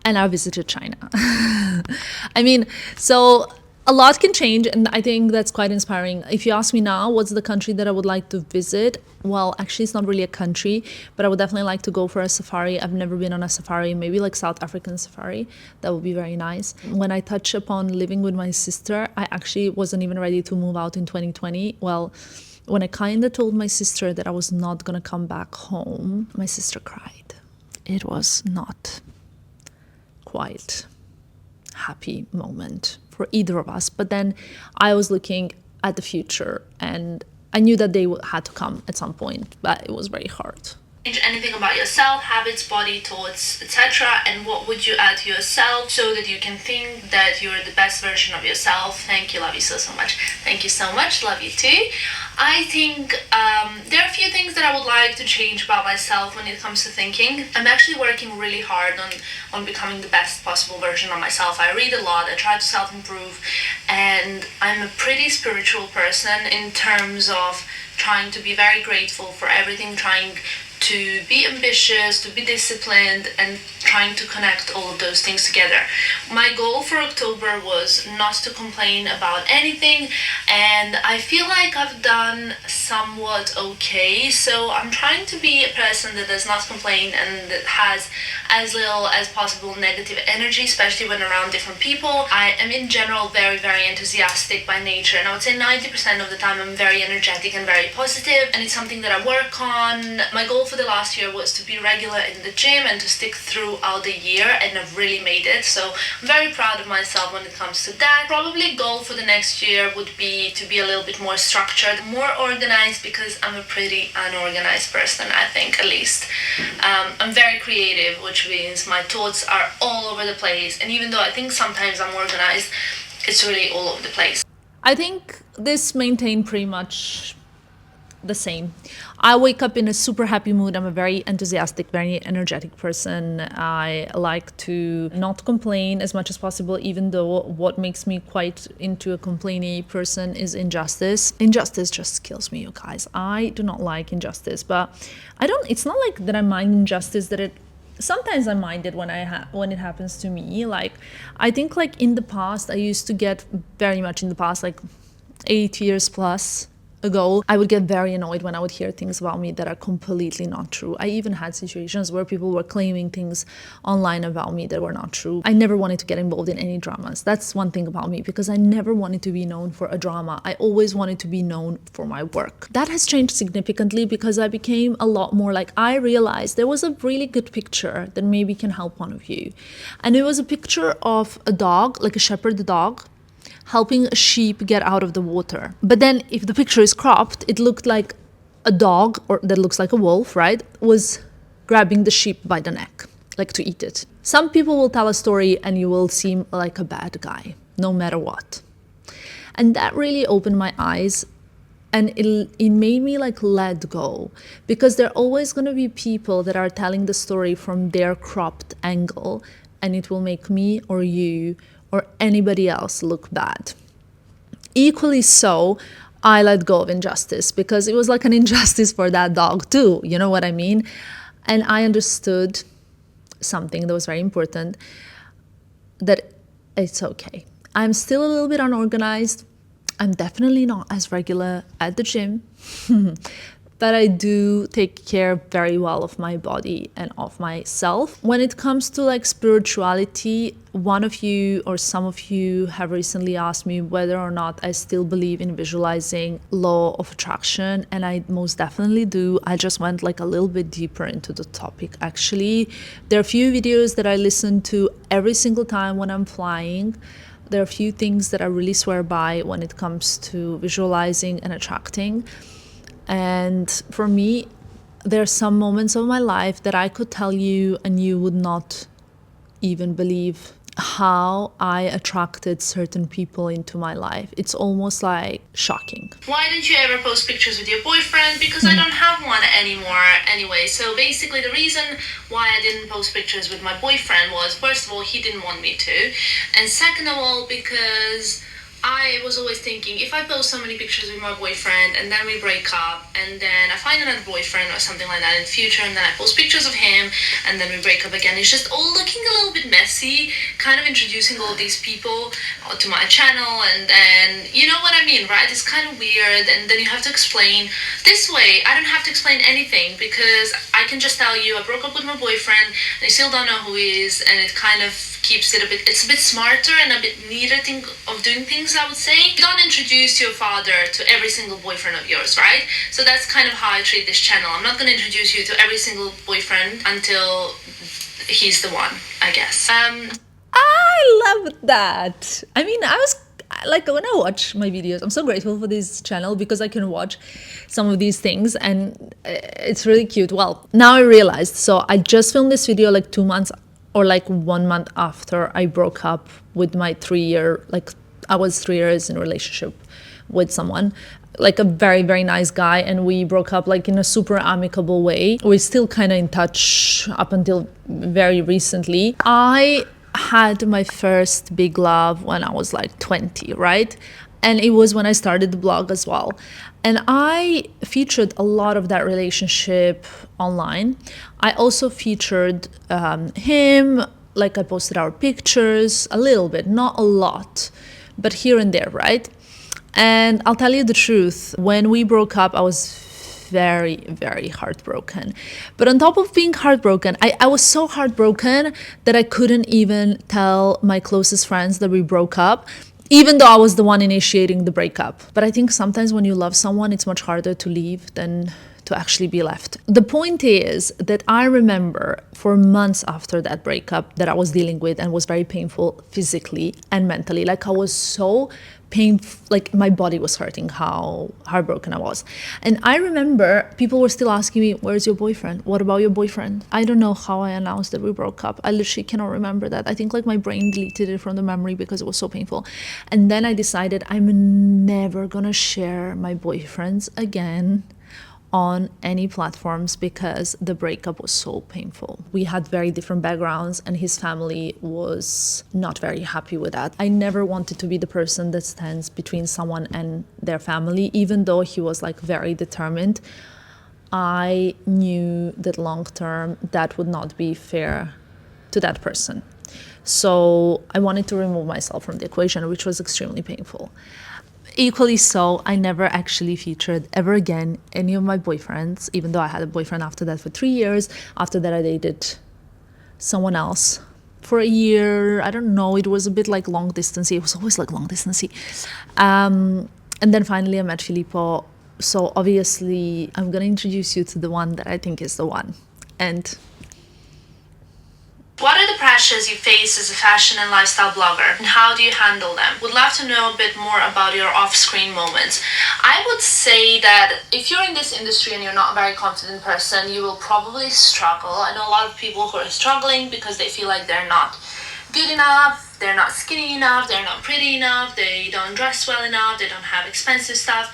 and I visited China. I mean, so a lot can change, and I think that's quite inspiring. If you ask me now, what's the country that I would like to visit? Well, actually, it's not really a country, but I would definitely like to go for a safari. I've never been on a safari, maybe like South African safari. That would be very nice. When I touch upon living with my sister, I actually wasn't even ready to move out in 2020. Well, when I kind of told my sister that I was not going to come back home, my sister cried. It was not quite happy moment for either of us. But then I was looking at the future, and I knew that they had to come at some point, but it was very hard. Change anything about yourself, habits, body, thoughts, etc., and what would you add to yourself so that you can think that you're the best version of yourself? Thank you, love you so much. Thank you so much, love you too. I think there are a few things that I would like to change about myself when it comes to thinking. I'm actually working really hard on becoming the best possible version of myself. I read a lot, I try to self-improve, and I'm a pretty spiritual person in terms of trying to be very grateful for everything, trying to be ambitious, to be disciplined, and trying to connect all of those things together. My goal for October was not to complain about anything, and I feel like I've done somewhat okay. So I'm trying to be a person that does not complain and that has as little as possible negative energy, especially when around different people. I am in general very, very enthusiastic by nature, and I would say 90% of the time I'm very energetic and very positive, and it's something that I work on. My goal for the last year was to be regular in the gym and to stick throughout the year, and I've really made it, so I'm very proud of myself when it comes to that. Probably goal for the next year would be to be a little bit more structured, more organized, because I'm a pretty unorganized person, I think, at least. I'm very creative, which means my thoughts are all over the place, and even though I think sometimes I'm organized, it's really all over the place. I think this maintained pretty much the same. I wake up in a super happy mood. I'm a very enthusiastic, very energetic person. I like to not complain as much as possible, even though what makes me quite into a complainy person is injustice. Injustice just kills me, you guys. I do not like injustice, but it's not like that I mind injustice, sometimes I mind it when it happens to me. Like, I think like in the past, I used to get very much in the past, like 8 years plus ago, I would get very annoyed when I would hear things about me that are completely not true. I even had situations where people were claiming things online about me that were not true. I never wanted to get involved in any dramas. That's one thing about me, because I never wanted to be known for a drama. I always wanted to be known for my work. That has changed significantly because I became a lot more like, I realized there was a really good picture that maybe can help one of you. And it was a picture of a dog, like a shepherd dog, helping a sheep get out of the water. But then if the picture is cropped, it looked like a dog, or that looks like a wolf, right, was grabbing the sheep by the neck, like to eat it. Some people will tell a story and you will seem like a bad guy, no matter what. And that really opened my eyes, and it made me like let go, because there are always going to be people that are telling the story from their cropped angle, and it will make me or you or anybody else look bad. Equally so, I let go of injustice, because it was like an injustice for that dog too, you know what I mean? And I understood something that was very important, that it's okay. I'm still a little bit unorganized. I'm definitely not as regular at the gym, but I do take care very well of my body and of myself. When it comes to like spirituality, one of you or some of you have recently asked me whether or not I still believe in visualizing law of attraction, and I most definitely do. I just went like a little bit deeper into the topic. Actually, there are a few videos that I listen to every single time when I'm flying. There are a few things that I really swear by when it comes to visualizing and attracting. And for me, there are some moments of my life that I could tell you and you would not even believe how I attracted certain people into my life. It's almost like shocking. Why didn't you ever post pictures with your boyfriend? Because I don't have one anymore anyway. So basically the reason why I didn't post pictures with my boyfriend was, first of all, he didn't want me to. And second of all, because I was always thinking, if I post so many pictures with my boyfriend and then we break up and then I find another boyfriend or something like that in the future and then I post pictures of him and then we break up again, it's just all looking a little bit messy, kind of introducing all these people to my channel, and then, you know what I mean, right? It's kind of weird, and then you have to explain. This way, I don't have to explain anything, because I can just tell you I broke up with my boyfriend and I still don't know who he is, and it kind of keeps it it's a bit smarter and a bit neater thing of doing things, I would say. You don't introduce your father to every single boyfriend of yours, right? So that's kind of how I treat this channel. I'm not going to introduce you to every single boyfriend until he's the one, I guess. I love that. I mean, like when I watch my videos, I'm so grateful for this channel because I can watch some of these things and it's really cute. Well, now I realized, so I just filmed this video like 2 months or like 1 month after I broke up with my 3-year, like I was 3 years in a relationship with someone, like a very, very nice guy, and we broke up like in a super amicable way. We're still kind of in touch up until very recently. I had my first big love when I was like 20, right? And it was when I started the blog as well. And I featured a lot of that relationship online. I also featured him, like I posted our pictures a little bit, not a lot, but here and there, right? And I'll tell you the truth, when we broke up, I was very, very heartbroken. But on top of being heartbroken, I was so heartbroken that I couldn't even tell my closest friends that we broke up, even though I was the one initiating the breakup. But I think sometimes when you love someone, it's much harder to leave than to actually be left. The point is that I remember for months after that breakup that I was dealing with and was very painful physically and mentally. Like I was so painful, like my body was hurting how heartbroken I was. And I remember people were still asking me, where's your boyfriend? What about your boyfriend? I don't know how I announced that we broke up. I literally cannot remember that. I think like my brain deleted it from the memory because it was so painful. And then I decided I'm never gonna share my boyfriends again on any platforms because the breakup was so painful. We had very different backgrounds and his family was not very happy with that. I never wanted to be the person that stands between someone and their family, even though he was like very determined. I knew that long term that would not be fair to that person. So I wanted to remove myself from the equation, which was extremely painful. Equally so, I never actually featured ever again any of my boyfriends, even though I had a boyfriend after that for 3 years. After that, I dated someone else for a year. I don't know, it was a bit like long distance. It was always like long distance. And then finally I met Filippo. So obviously I'm going to introduce you to the one that I think is the one. And what are the pressures you face as a fashion and lifestyle blogger, and how do you handle them? Would love to know a bit more about your off-screen moments. I would say that if you're in this industry and you're not a very confident person, you will probably struggle. I know a lot of people who are struggling because they feel like they're not good enough, they're not skinny enough, they're not pretty enough, they don't dress well enough, they don't have expensive stuff.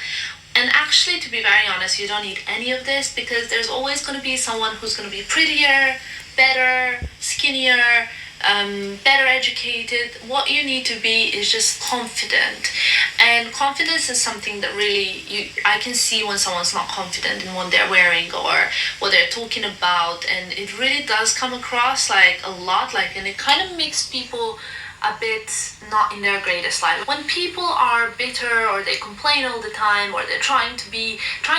And actually, to be very honest, you don't need any of this because there's always going to be someone who's going to be prettier, better, skinnier, better educated. What you need to be is just confident. And confidence is something that really I can see when someone's not confident in what they're wearing or what they're talking about. And it really does come across like a lot, like, and it kind of makes people a bit not in their greatest light. When people are bitter or they complain all the time or they're trying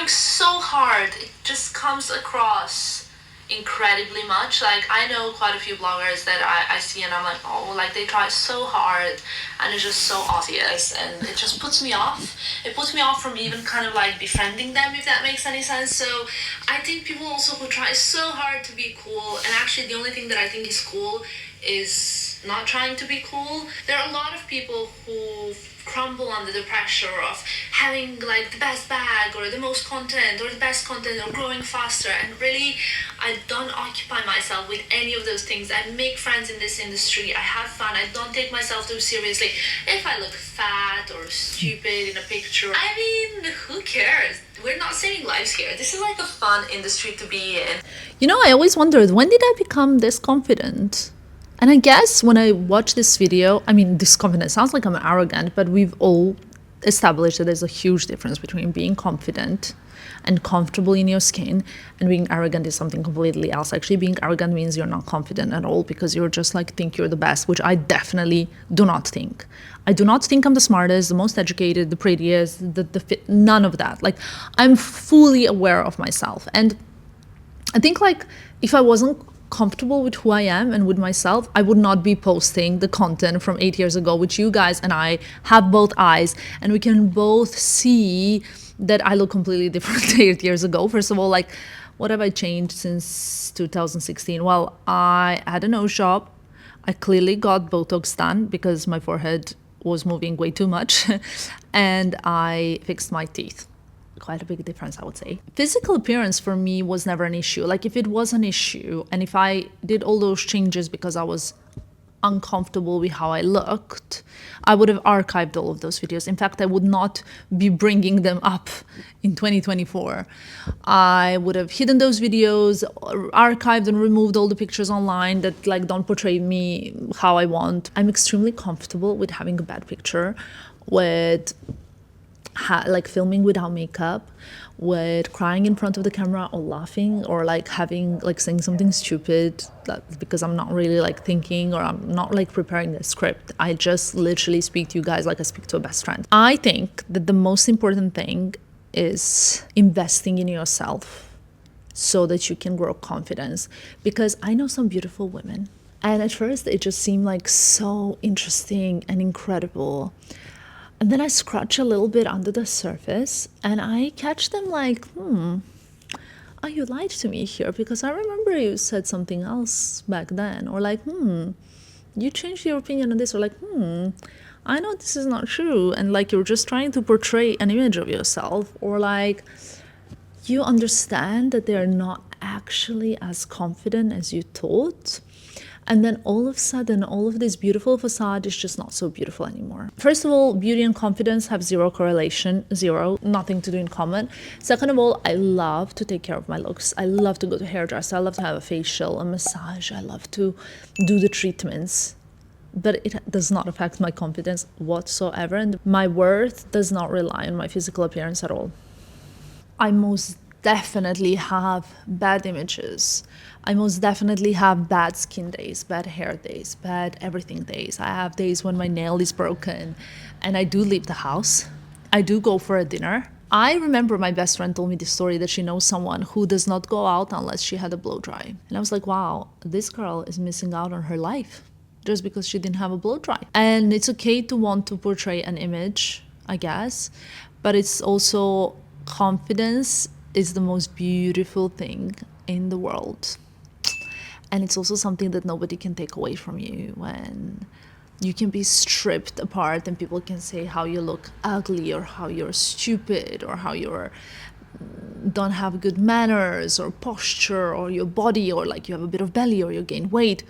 so hard, it just comes across incredibly much. Like I know quite a few bloggers that I see and I'm like, oh, like they try so hard and it's just so obvious and it just puts me off. It puts me off from even kind of like befriending them, if that makes any sense. So I think people also who try so hard to be cool, and actually the only thing that I think is cool is not trying to be cool. There are a lot of people who crumble under the pressure of having like the best bag or the most content or the best content or growing faster, and really I don't occupy myself with any of those things. I make friends in this industry, I have fun, I don't take myself too seriously. If I look fat or stupid in a picture, I mean, who cares? We're not saving lives here. This is like a fun industry to be in. you know, I always wondered, when did I become this confident? And I guess when I watch this video, I mean, this confidence sounds like I'm arrogant, but we've all established that there's a huge difference between being confident and comfortable in your skin and being arrogant is something completely else. Actually, being arrogant means you're not confident at all because you're just like think you're the best, which I definitely do not think. I do not think I'm the smartest, the most educated, the prettiest, the fit, none of that. Like I'm fully aware of myself. And I think like if I wasn't comfortable with who I am and with myself, I would not be posting the content from 8 years ago, which you guys and I have both eyes and we can both see that I look completely different 8 years ago. First of all, like what have I changed since 2016? Well, I had a nose job. I clearly got Botox done because my forehead was moving way too much and I fixed my teeth. Quite a big difference, I would say. Physical appearance for me was never an issue. Like if it was an issue and if I did all those changes because I was uncomfortable with how I looked, I would have archived all of those videos. In fact, I would not be bringing them up in 2024. I would have hidden those videos, archived and removed all the pictures online that like don't portray me how I want. I'm extremely comfortable with having a bad picture, with like filming without makeup, with crying in front of the camera or laughing or like having like saying something stupid because I'm not really like thinking or I'm not like preparing the script. I just literally speak to you guys like I speak to a best friend. I think that the most important thing is investing in yourself so that you can grow confidence, because I know some beautiful women and at first it just seemed like so interesting and incredible. And then I scratch a little bit under the surface and I catch them like, oh, you lied to me here because I remember you said something else back then. Or like, you changed your opinion on this. Or like, I know this is not true. And like, you're just trying to portray an image of yourself. Or like, you understand that they're not actually as confident as you thought. And then all of a sudden, all of this beautiful facade is just not so beautiful anymore. First of all, beauty and confidence have zero correlation, zero, nothing to do in common. Second of all, I love to take care of my looks. I love to go to hairdresser. I love to have a facial, a massage. I love to do the treatments. But it does not affect my confidence whatsoever. And my worth does not rely on my physical appearance at all. I most definitely have bad images. I most definitely have bad skin days, bad hair days, bad everything days. I have days when my nail is broken and I do leave the house. I do go for a dinner. I remember my best friend told me this story that she knows someone who does not go out unless she had a blow dry. And I was like, wow, this girl is missing out on her life just because she didn't have a blow dry. And it's okay to want to portray an image, I guess, but it's also confidence is the most beautiful thing in the world. And it's also something that nobody can take away from you, when you can be stripped apart and people can say how you look ugly or how you're stupid or how you're don't have good manners or posture or your body or like you have a bit of belly or you gain weight.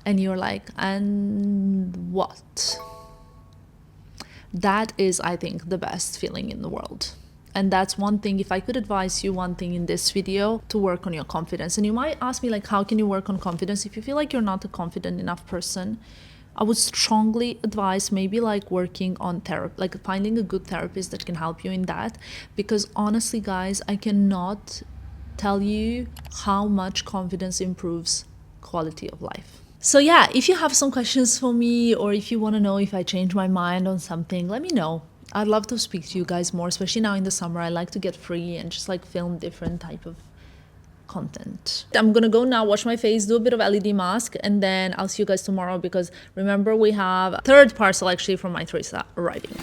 And you're like, and what? That is, I think, the best feeling in the world. And that's one thing, if I could advise you one thing in this video, to work on your confidence. And you might ask me like, how can you work on confidence? If you feel like you're not a confident enough person, I would strongly advise maybe like working on therapy, like finding a good therapist that can help you in that. Because honestly, guys, I cannot tell you how much confidence improves quality of life. So yeah, if you have some questions for me, or if you want to know if I change my mind on something, let me know. I'd love to speak to you guys more, especially now in the summer. I like to get free and just like film different type of content. I'm gonna go now, wash my face, do a bit of LED mask, and then I'll see you guys tomorrow, because remember we have a third parcel actually from Mytheresa arriving.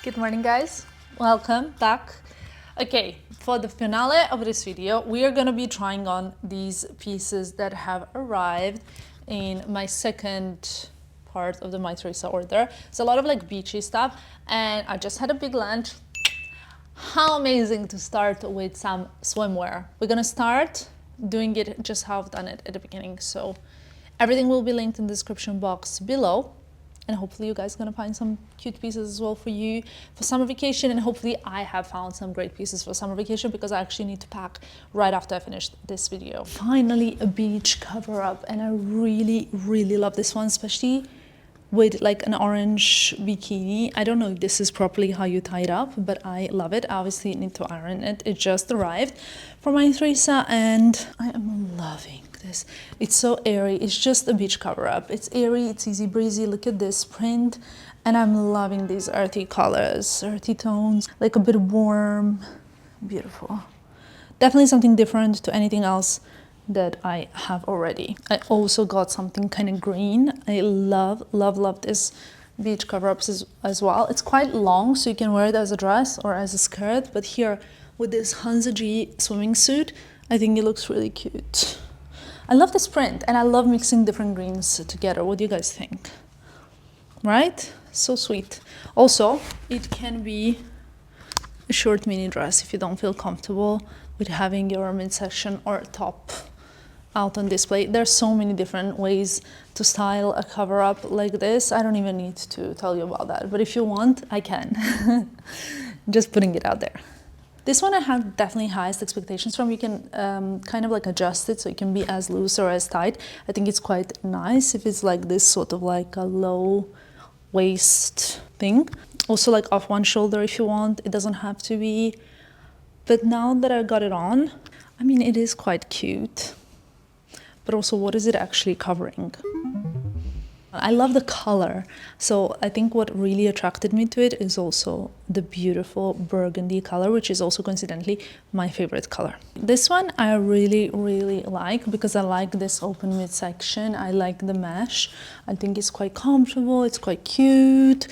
Good morning, guys. Welcome back. Okay, for the finale of this video, we are gonna be trying on these pieces that have arrived in my second part of the Mytheresa order. It's a lot of like beachy stuff, and I just had a big lunch. How amazing to start with some swimwear. We're gonna start doing it just how I've done it at the beginning. So everything will be linked in the description box below. And hopefully you guys are gonna find some cute pieces as well for you for summer vacation. And hopefully I have found some great pieces for summer vacation, because I actually need to pack right after I finish this video. Finally, a beach cover up, and I really, really love this one, especially with like an orange bikini. I don't know if this is properly how you tie it up, but I love it. I obviously need to iron it. It just arrived from Mytheresa, and I am loving this. It's so airy. It's just a beach cover up. It's airy, it's easy breezy. Look at this print, and I'm loving these earthy colors, earthy tones, like a bit warm, beautiful. Definitely something different to anything else that I have already. I also got something kind of green. I love this beach cover-ups as well. It's quite long, so you can wear it as a dress or as a skirt, but here with this Hansa G swimming suit, I think it looks really cute. I love this print, and I love mixing different greens together. What do you guys think? Right? So sweet. Also, it can be a short mini dress if you don't feel comfortable with having your midsection or top out on display. There's so many different ways to style a cover up like this. I don't even need to tell you about that, but if you want, I can. Just putting it out there. This one I have definitely highest expectations from. You can kind of like adjust it so it can be as loose or as tight. I think it's quite nice if it's like this sort of like a low waist thing. Also like off one shoulder if you want. It doesn't have to be. But now that I got it on, I mean, it is quite cute. But also, what is it actually covering? I love the color. So I think what really attracted me to it is also the beautiful burgundy color, which is also coincidentally my favorite color. This one I really, really like, because I like this open midsection. I like the mesh. I think it's quite comfortable. It's quite cute.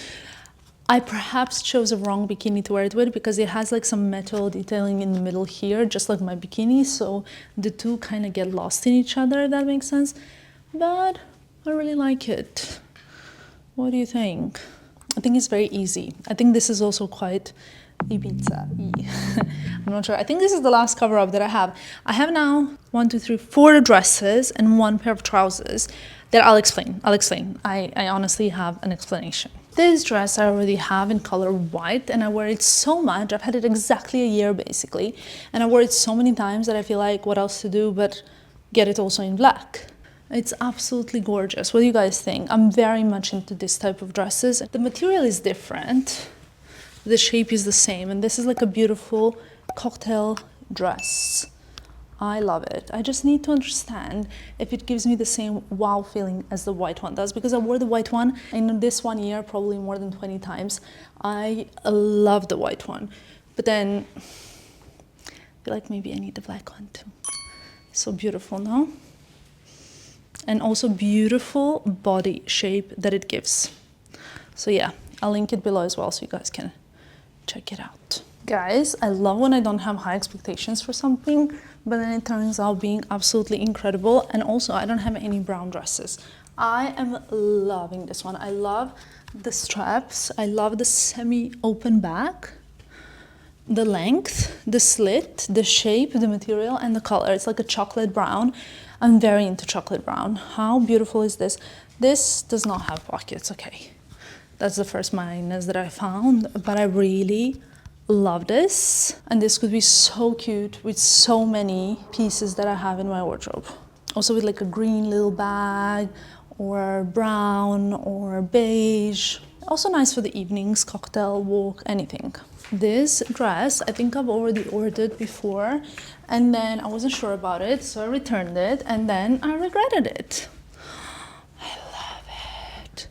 I perhaps chose a wrong bikini to wear it with, because it has like some metal detailing in the middle here, just like my bikini. So the two kind of get lost in each other, if that makes sense. But I really like it. What do you think? I think it's very easy. I think this is also quite Ibiza-y. I'm not sure. I think this is the last cover up that I have. I have now 1, 2, 3, 4 dresses and 1 pair of trousers that I'll explain. I honestly have an explanation. This dress I already have in color white, and I wear it so much. I've had it exactly a year basically, and I wore it so many times that I feel like what else to do but get it also in black. It's absolutely gorgeous. What do you guys think? I'm very much into this type of dresses. The material is different, the shape is the same, and this is like a beautiful cocktail dress. I love it. I just need to understand if it gives me the same wow feeling as the white one does, because I wore the white one in this 1 year probably more than 20 times. I love the white one, but then I feel like maybe I need the black one too. So beautiful, no? And also beautiful body shape that it gives. So yeah, I'll link it below as well so you guys can check it out. Guys, I love when I don't have high expectations for something, but then it turns out being absolutely incredible. And also I don't have any brown dresses. I am loving this one. I love the straps. I love the semi-open back, the length, the slit, the shape, the material, and the color. It's like a chocolate brown. I'm very into chocolate brown. How beautiful is this? This does not have pockets, okay. That's the first minus that I found, but I really love this. And this could be so cute with so many pieces that I have in my wardrobe. Also with like a green little bag, or brown, or beige. Also nice for the evenings, cocktail, walk, anything. This dress, I think I've already ordered before, and then I wasn't sure about it, so I returned it, and then I regretted it. I love it.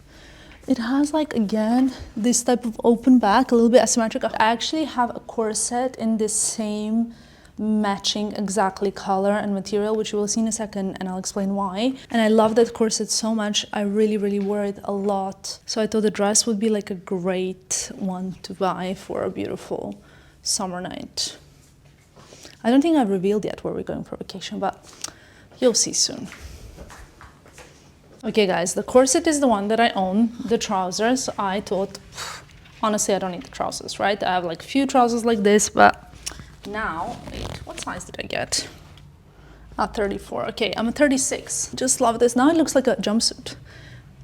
It has like, again, this type of open back, a little bit asymmetric. I actually have a corset in this same matching exactly color and material, which you will see in a second, and I'll explain why. And I love that corset so much. I really, really wear it a lot. So I thought the dress would be like a great one to buy for a beautiful summer night. I don't think I've revealed yet where we're going for vacation, but you'll see soon. Okay guys, the corset is the one that I own. The trousers, I thought, honestly, I don't need the trousers, right? I have like a few trousers like this, but now, wait, what size did I get? 34. Okay, I'm a 36. Just love this. Now it looks like a jumpsuit.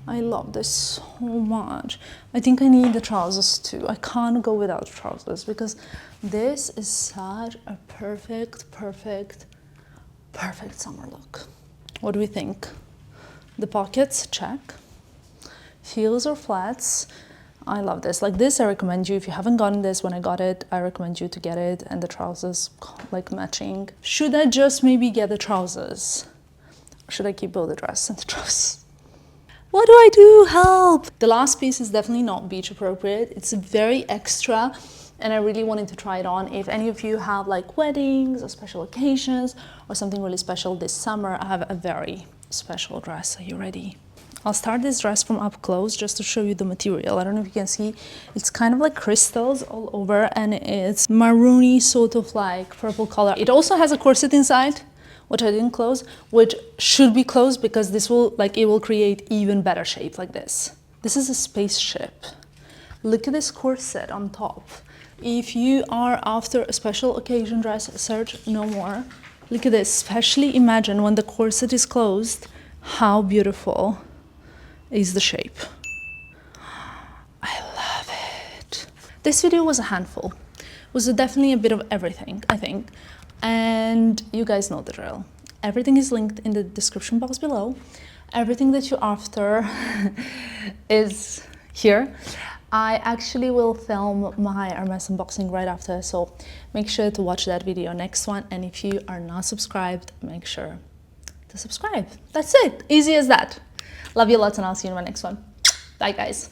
I love this so much. I think I need the trousers too. I can't go without trousers because this is such a perfect summer look. What do we think? The pockets, check. Heels or flats. I love this. Like this, I recommend you, if you haven't gotten this when I got it, I recommend you to get it, and the trousers like matching. Should I just maybe get the trousers? Or should I keep both the dress and the trousers? What do I do? Help! The last piece is definitely not beach appropriate. It's very extra and I really wanted to try it on. If any of you have like weddings or special occasions or something really special this summer, I have a very special dress. Are you ready? I'll start this dress from up close just to show you the material. I don't know if you can see, it's kind of like crystals all over and it's maroony sort of like purple color. It also has a corset inside, which I didn't close, which should be closed because this will, like, it will create even better shape like this. This is a spaceship. Look at this corset on top. If you are after a special occasion dress, search no more. Look at this, especially imagine when the corset is closed, how beautiful is the shape. I love it. This video was a handful. It was definitely a bit of everything, I think. And you guys know the drill. Everything is linked in the description box below. Everything that you're after is here. I actually will film my Hermes unboxing right after, so make sure to watch that video, next one. And if you are not subscribed, make sure to subscribe. That's it. Easy as that. Love you lots and I'll see you in my next one. Bye guys.